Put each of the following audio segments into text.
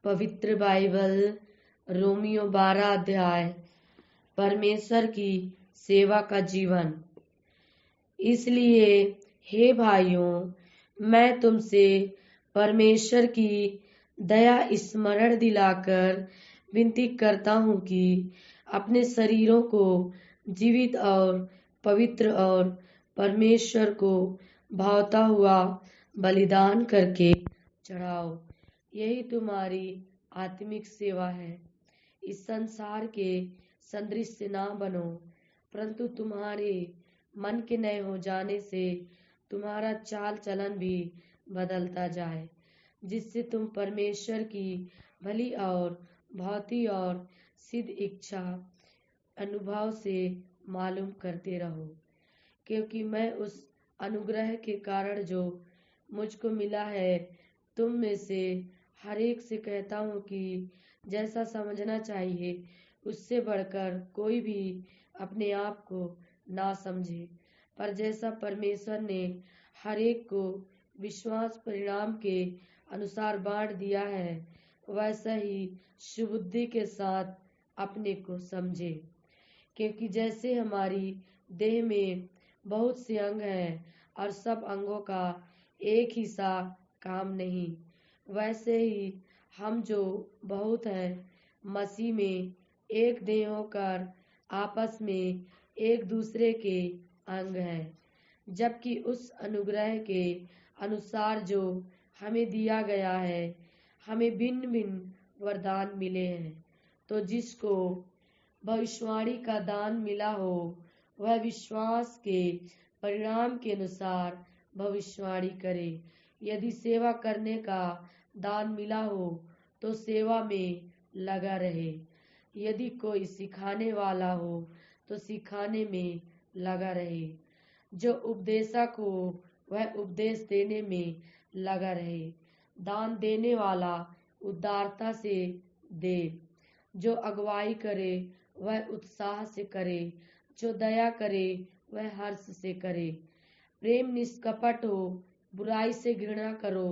पवित्र Bible Romeo 12 अध्याय परमेश्वर की सेवा का जीवन। इसलिए हे भाइयों, मैं तुमसे परमेश्वर की दया स्मरण दिलाकर विनती करता हूँ कि अपने शरीरों को जीवित और पवित्र और परमेश्वर को भावता हुआ बलिदान करके चढ़ाओ। यही तुम्हारी आत्मिक सेवा है। इस संसार के सदृश ना बनो, परंतु तुम्हारे मन के नए हो जाने से तुम्हारा चाल चलन भी बदलता जाए, जिससे तुम परमेश्वर की भली और भौती और सिद्ध इच्छा अनुभव से मालूम करते रहो। क्योंकि मैं उस अनुग्रह के कारण जो मुझको मिला है तुम में से हर एक से कहता हूँ कि जैसा समझना चाहिए उससे बढ़कर कोई भी अपने आप को ना समझे, पर जैसा परमेश्वर ने हर एक को विश्वास परिणाम के अनुसार बांट दिया है, वैसा ही सुबुद्धि के साथ अपने को समझे। क्योंकि जैसे हमारी देह में बहुत से अंग हैं और सब अंगों का एक ही सा काम नहीं, वैसे ही हम जो बहुत हैं मसीह में एक देह होकर आपस में एक दूसरे के अंग हैं। जबकि उस अनुग्रह के अनुसार जो हमें दिया गया है, हमें भिन्न भिन्न वरदान मिले हैं। तो जिसको भविष्यवाणी का दान मिला हो वह विश्वास के परिणाम के अनुसार भविष्यवाणी करे। यदि सेवा करने का दान मिला हो तो सेवा में लगा रहे। यदि कोई सिखाने वाला हो तो सिखाने में लगा रहे। जो उपदेशक हो वह उपदेश देने में लगा रहे। दान देने वाला उदारता से दे। जो अगुवाई करे वह उत्साह से करे। जो दया करे वह हर्ष से करे। प्रेम निष्कपट हो, बुराई से घृणा करो,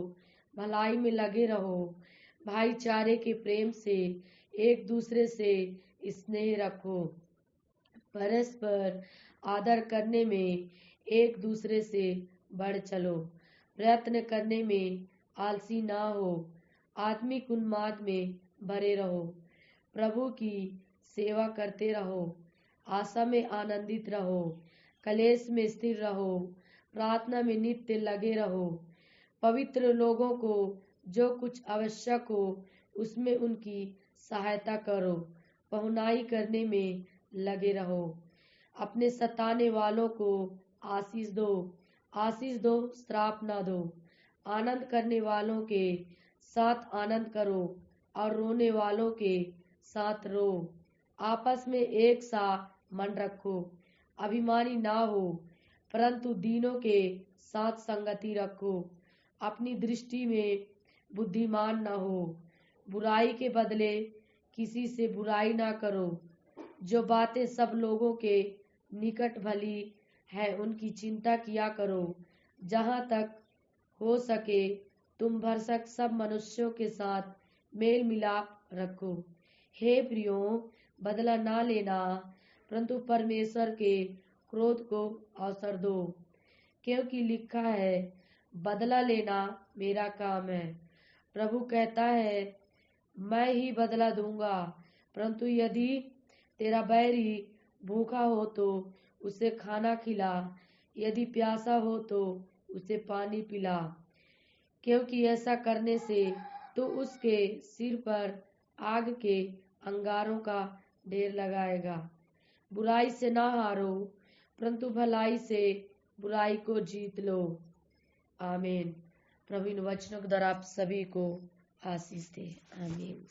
भलाई में लगे रहो। भाईचारे के प्रेम से एक दूसरे से स्नेह रखो। परस्पर आदर करने में एक दूसरे से बढ़ चलो। प्रयत्न करने में आलसी ना हो। आत्मिक उन्माद में भरे रहो। प्रभु की सेवा करते रहो। आशा में आनंदित रहो। कलेश में स्थिर रहो। प्रार्थना में नित्य लगे रहो। पवित्र लोगों को जो कुछ आवश्यक हो उसमें उनकी सहायता करो। पहुनाई करने में लगे रहो। अपने सताने वालों को आशीष दो। आशीष दो, श्राप ना दो। आनंद करने वालों के साथ आनंद करो और रोने वालों के साथ रो। आपस में एक सा मन रखो। अभिमानी ना हो, परंतु दीनों के साथ संगति रखो। अपनी दृष्टि में बुद्धिमान ना हो। बुराई के बदले किसी से बुराई ना करो। जो बातें सब लोगों के निकट भली है उनकी चिंता किया करो। जहाँ तक हो सके तुम भरसक सब मनुष्यों के साथ मेल मिलाप रखो। हे प्रियो, बदला ना लेना, परंतु परमेश्वर के क्रोध को अवसर दो। क्योंकि लिखा है, बदला लेना मेरा काम है। प्रभु कहता है, मैं ही बदला दूंगा। परंतु यदि तेरा बैरी भूखा हो तो उसे खाना खिला। यदि प्यासा हो तो उसे पानी पिला। क्योंकि ऐसा करने से तो उसके सिर पर आग के अंगारों का ढेर लगाएगा। बुराई से ना हारो, परंतु भलाई से बुराई को जीत लो। आमीन। प्रभु इन वचनों के द्वारा आप सभी को आशीष दे। आमीन।